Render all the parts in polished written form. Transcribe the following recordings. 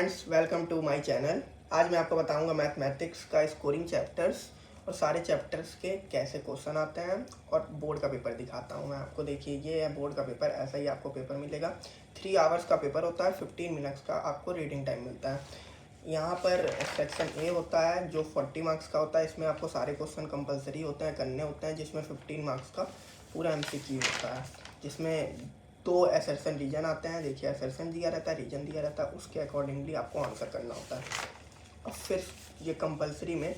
Friends, welcome to my channel. आज मैं आपको बताऊंगा मैथमेटिक्स का स्कोरिंग चैप्टर्स और सारे चैप्टर्स के कैसे क्वेश्चन आते हैं और बोर्ड का पेपर दिखाता हूं मैं आपको। देखिए, ये है बोर्ड का पेपर। ऐसा ही आपको पेपर मिलेगा। 3 आवर्स का पेपर होता है, 15 मिनट्स का आपको रीडिंग टाइम मिलता है। यहाँ पर सेक्शन ए होता है जो 40 मार्क्स का होता है। इसमें आपको सारे क्वेश्चन कंपलसरी होते हैं, करने होते हैं, जिसमें 15 मार्क्स का पूरा MCQ होता है, जिसमें 2 असर्शन रीजन आते हैं। देखिए, असर्शन दिया रहता है, रीजन दिया रहता है, उसके अकॉर्डिंगली आपको आंसर करना होता है। और फिर ये कंपलसरी में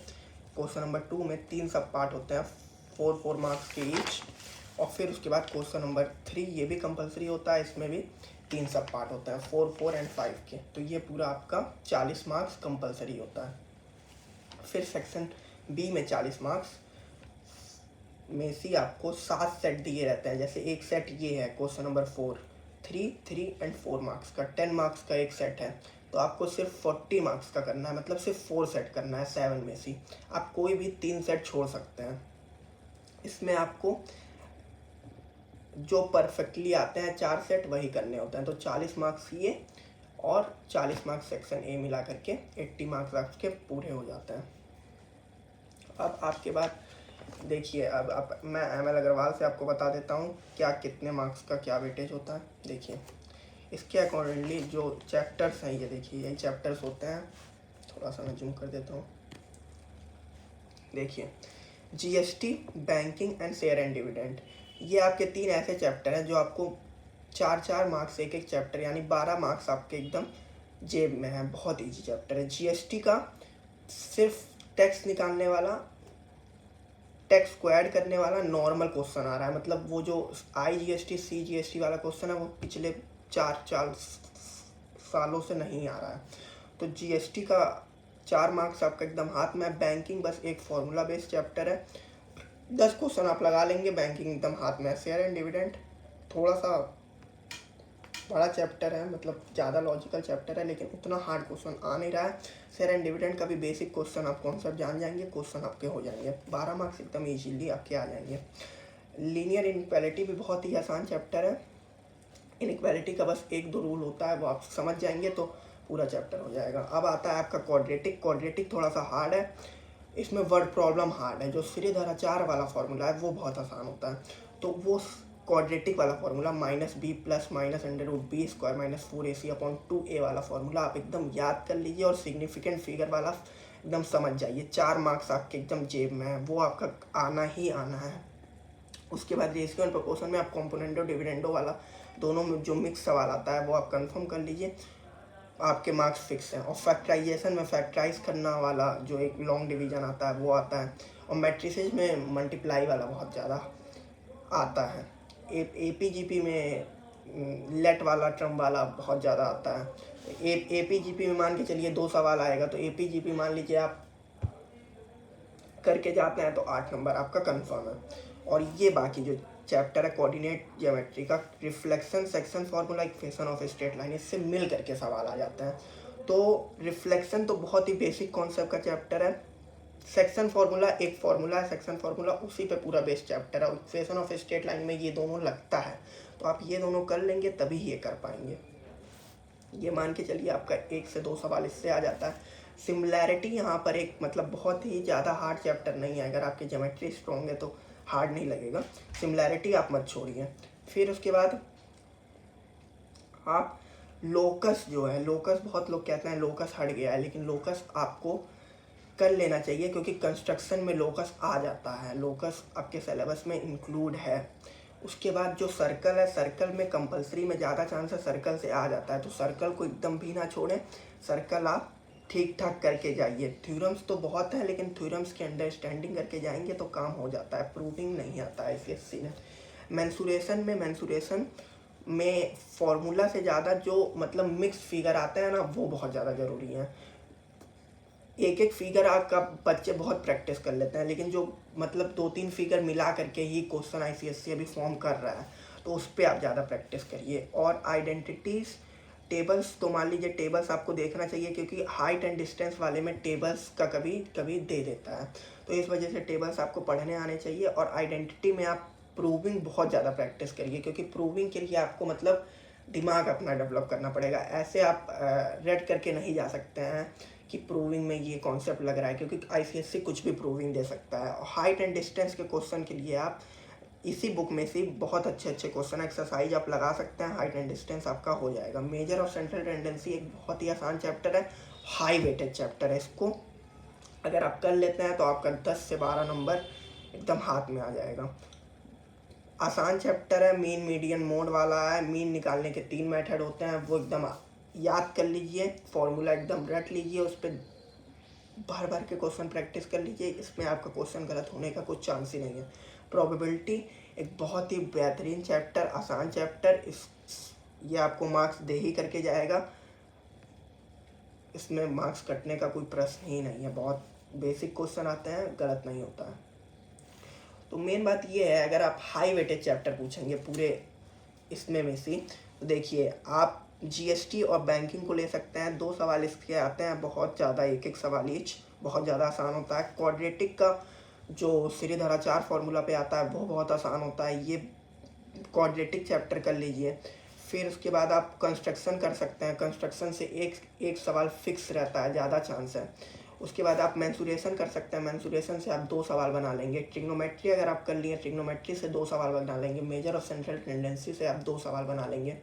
क्वेश्चन नंबर 2 में 3 सब पार्ट होते हैं, 4 मार्क्स के ईच। और फिर उसके बाद क्वेश्चन नंबर 3 ये भी कंपलसरी होता है, इसमें भी 3 सब पार्ट होते हैं, 4 एंड 5 के। तो ये पूरा आपका 40 मार्क्स कंपलसरी होता है। फिर सेक्शन बी में 40 मार्क्स में से आपको 7 सेट दिए रहते हैं। जैसे एक सेट ये है क्वेश्चन नंबर 4, 3 एंड 4 मार्क्स का, 10 मार्क्स का एक सेट है। तो आपको सिर्फ 40 मार्क्स का करना है, मतलब सिर्फ 4 सेट करना है 7 में से। आप कोई भी 3 सेट छोड़ सकते हैं। इसमें आपको जो परफेक्टली आते हैं 4 सेट वही करने होते हैं। तो 40 मार्क्स ये और 40 मार्क्स सेक्शन ए मिला करके 80 मार्क्स आपके पूरे हो जाते हैं। अब आपके बाद देखिए, अब मैं ML अग्रवाल से आपको बता देता हूँ क्या कितने मार्क्स का क्या वेटेज होता है। देखिए, इसके अकॉर्डिंगली जो चैप्टर्स हैं, ये देखिए यही चैप्टर्स होते हैं। थोड़ा सा मैं जूम कर देता हूँ। देखिए, GST, banking and share and dividend, ये आपके 3 ऐसे चैप्टर हैं जो आपको 4 मार्क्स एक चैप्टर, यानी 12 मार्क्स आपके एकदम जेब में है। बहुत ईजी चैप्टर है। GST का सिर्फ टैक्स निकालने वाला, टैक्स को ऐड करने वाला नॉर्मल क्वेश्चन आ रहा है। मतलब वो जो IGST CGST वाला क्वेश्चन है वो पिछले 4 सालों से नहीं आ रहा है। तो GST का 4 मार्क्स आपका एकदम हाथ में है। बैंकिंग बस एक फॉर्मूला बेस्ड चैप्टर है, 10 क्वेश्चन आप लगा लेंगे, बैंकिंग एकदम हाथ में है। शेयर एंड डिविडेंड थोड़ा सा बड़ा चैप्टर है, मतलब ज़्यादा लॉजिकल चैप्टर है, लेकिन उतना हार्ड क्वेश्चन आ नहीं रहा है। शेयर एंड डिविडेंड का भी बेसिक क्वेश्चन आप कॉन्सेप्ट जान जाएंगे, क्वेश्चन आपके हो जाएंगे। 12 मार्क्स एकदम ईजीली आपके आ जाएंगे। लीनियर इनइक्वालिटी भी बहुत ही आसान चैप्टर है। इनइक्वालिटी का बस 1-2 रूल होता है, वो आप समझ जाएंगे तो पूरा चैप्टर हो जाएगा। अब आता है आपका क्वाड्रेटिक थोड़ा सा हार्ड है। इसमें वर्ड प्रॉब्लम हार्ड है। जो श्रीधराचार्य वाला फॉर्मूला है वो बहुत आसान होता है। तो वो क्वाड्रेटिक वाला formula -b plus -√b² -4ac/2a वाला फॉर्मूला आप एकदम याद कर लीजिए और सिग्निफिकेंट फिगर वाला एकदम समझ जाइए। 4 मार्क्स आपके एकदम जेब में है, वो आपका आना ही आना है। उसके बाद रेशियो एंड प्रोपोर्शन में आप कॉम्पोनेंटो डिविडेंडो वाला दोनों में जो मिक्स सवाल आता है वो आप कंफर्म कर लीजिए, आपके मार्क्स फिक्स हैं। और फैक्टराइजेशन में फैक्टराइज करना वाला जो एक लॉन्ग डिवीजन आता है वो आता है। और मैट्रिसेज में मल्टीप्लाई वाला बहुत ज़्यादा आता है। APGP में लेट वाला, ट्रम वाला बहुत ज़्यादा आता है। APGP में मान के चलिए 2 सवाल आएगा, तो APGP मान लीजिए आप करके जाते हैं तो 8 नंबर आपका कंफर्म है। और ये बाकी जो चैप्टर है कोऑर्डिनेट ज्योमेट्री का, reflection, section formula, equation of straight line, इससे मिल करके सवाल आ जाते हैं। तो रिफ्लेक्शन तो बहुत ही बेसिक कॉन्सेप्ट का चैप्टर है। सेक्शन फार्मूला एक फार्मूला है, सेक्शन फार्मूला उसी पे पूरा बेस्ड चैप्टर है। इक्वेशन ऑफ स्ट्रेट लाइन में ये दोनों लगता है, तो आप ये दोनों कर लेंगे तभी ये कर पाएंगे। ये मान के चलिए आपका 1 से 2 सवाल इससे आ जाता है। सिमिलैरिटी यहाँ पर एक मतलब बहुत ही ज़्यादा हार्ड चैप्टर नहीं है। अगर आपकी ज्योमेट्री स्ट्रॉन्ग है तो हार्ड नहीं लगेगा। सिमिलैरिटी आप मत छोड़िए। फिर उसके बाद आप लोकस जो है, लोकस बहुत लोग कहते हैं लोकस हट गया है, लेकिन लोकस आपको कर लेना चाहिए क्योंकि कंस्ट्रक्शन में लोकस आ जाता है। लोकस आपके सिलेबस में इंक्लूड है। उसके बाद जो सर्कल है, सर्कल में कंपलसरी में ज़्यादा चांस है सर्कल से आ जाता है, तो सर्कल को एकदम भी ना छोड़ें। सर्कल आप ठीक ठाक करके जाइए। थ्योरम्स तो बहुत है, लेकिन थ्योरम्स की अंडरस्टैंडिंग करके जाएंगे तो काम हो जाता है। प्रूविंग नहीं आता है CSC में। मैंसुरेशन में फॉर्मूला से ज़्यादा जो मतलब मिक्स फिगर आता है ना, वो बहुत ज़्यादा ज़रूरी है। एक फिगर आपका बच्चे बहुत प्रैक्टिस कर लेते हैं, लेकिन जो मतलब 2-3 फिगर मिला करके ही क्वेश्चन ICSC अभी फॉर्म कर रहा है, तो उस पर आप ज़्यादा प्रैक्टिस करिए। और आइडेंटिटीज़, टेबल्स, तो मान लीजिए टेबल्स आपको देखना चाहिए क्योंकि हाइट एंड डिस्टेंस वाले में टेबल्स का कभी कभी दे देता है, तो इस वजह से टेबल्स आपको पढ़ने आने चाहिए। और आइडेंटिटी में आप प्रूविंग बहुत ज़्यादा प्रैक्टिस करिए, क्योंकि प्रूविंग के लिए आपको मतलब दिमाग अपना डेवलप करना पड़ेगा। ऐसे आप रेड करके नहीं जा सकते हैं कि प्रूविंग में ये कॉन्सेप्ट लग रहा है, क्योंकि आईसीएससी कुछ भी प्रूविंग दे सकता है। और हाइट एंड डिस्टेंस के क्वेश्चन के लिए आप इसी बुक में से बहुत अच्छे अच्छे क्वेश्चन एक्सरसाइज आप लगा सकते हैं, हाइट एंड डिस्टेंस आपका हो जाएगा। मेजर और सेंट्रल टेंडेंसी एक बहुत ही आसान चैप्टर है, हाई वेटेज चैप्टर है। इसको अगर आप कर लेते हैं तो आपका 10 से 12 नंबर एकदम हाथ में आ जाएगा। आसान चैप्टर है, मीन मीडियन मोड वाला है। मीन निकालने के 3 मेथड होते हैं, वो एकदम याद कर लीजिए, फॉर्मूला एकदम रट लीजिए, उस पर भर भर के क्वेश्चन प्रैक्टिस कर लीजिए। इसमें आपका क्वेश्चन गलत होने का कुछ चांस ही नहीं है। प्रोबेबिलिटी एक बहुत ही बेहतरीन चैप्टर, आसान चैप्टर, ये आपको मार्क्स दे ही करके जाएगा। इसमें मार्क्स कटने का कोई प्रश्न ही नहीं है, बहुत बेसिक क्वेश्चन आते हैं, गलत नहीं होता है। तो मेन बात ये है, अगर आप हाई वेटेज चैप्टर पूछेंगे पूरे इसमें से, तो देखिए आप जीएसटी और बैंकिंग को ले सकते हैं। 2 सवाल इसके आते हैं, बहुत ज़्यादा, एक सवाल ईच, बहुत ज़्यादा आसान होता है। क्वाड्रेटिक का जो श्रीधराचार्य फॉर्मूला पे आता है वो बहुत आसान होता है, ये क्वाड्रेटिक चैप्टर कर लीजिए। फिर उसके बाद आप कंस्ट्रक्शन कर सकते हैं, कंस्ट्रक्शन से एक सवाल फिक्स रहता है, ज़्यादा चांस है। उसके बाद आप मेंसुरेशन कर सकते हैं, मेंसुरेशन से आप 2 सवाल बना लेंगे। ट्रिग्नोमेट्री अगर आप कर लिए, ट्रिग्नोमेट्री से 2 सवाल बना लेंगे। मेजर और सेंट्रल टेंडेंसी से आप 2 सवाल बना लेंगे।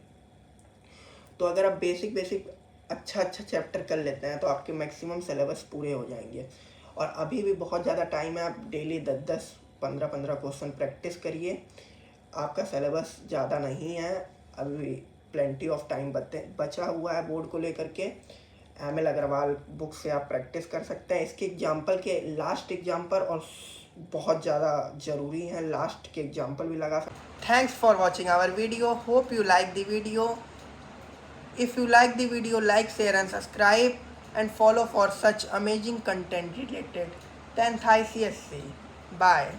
तो अगर आप बेसिक अच्छा चैप्टर कर लेते हैं तो आपके मैक्सिमम सिलेबस पूरे हो जाएंगे। और अभी भी बहुत ज़्यादा टाइम है, आप डेली 10-10, 15-15 क्वेश्चन प्रैक्टिस करिए। आपका सिलेबस ज़्यादा नहीं है, अभी प्लेंटी ऑफ टाइम बचा हुआ है बोर्ड को लेकर के। एमएल अग्रवाल बुक से आप प्रैक्टिस कर सकते हैं। इसके एग्जाम्पल के लास्ट एग्जाम्पल और बहुत ज़्यादा ज़रूरी है, लास्ट के एग्जाम्पल भी लगा सकते। Thanks for watching our video, hope you like the video. If you like the video, like, share and subscribe and follow for such amazing content related 10th ICSE. Bye.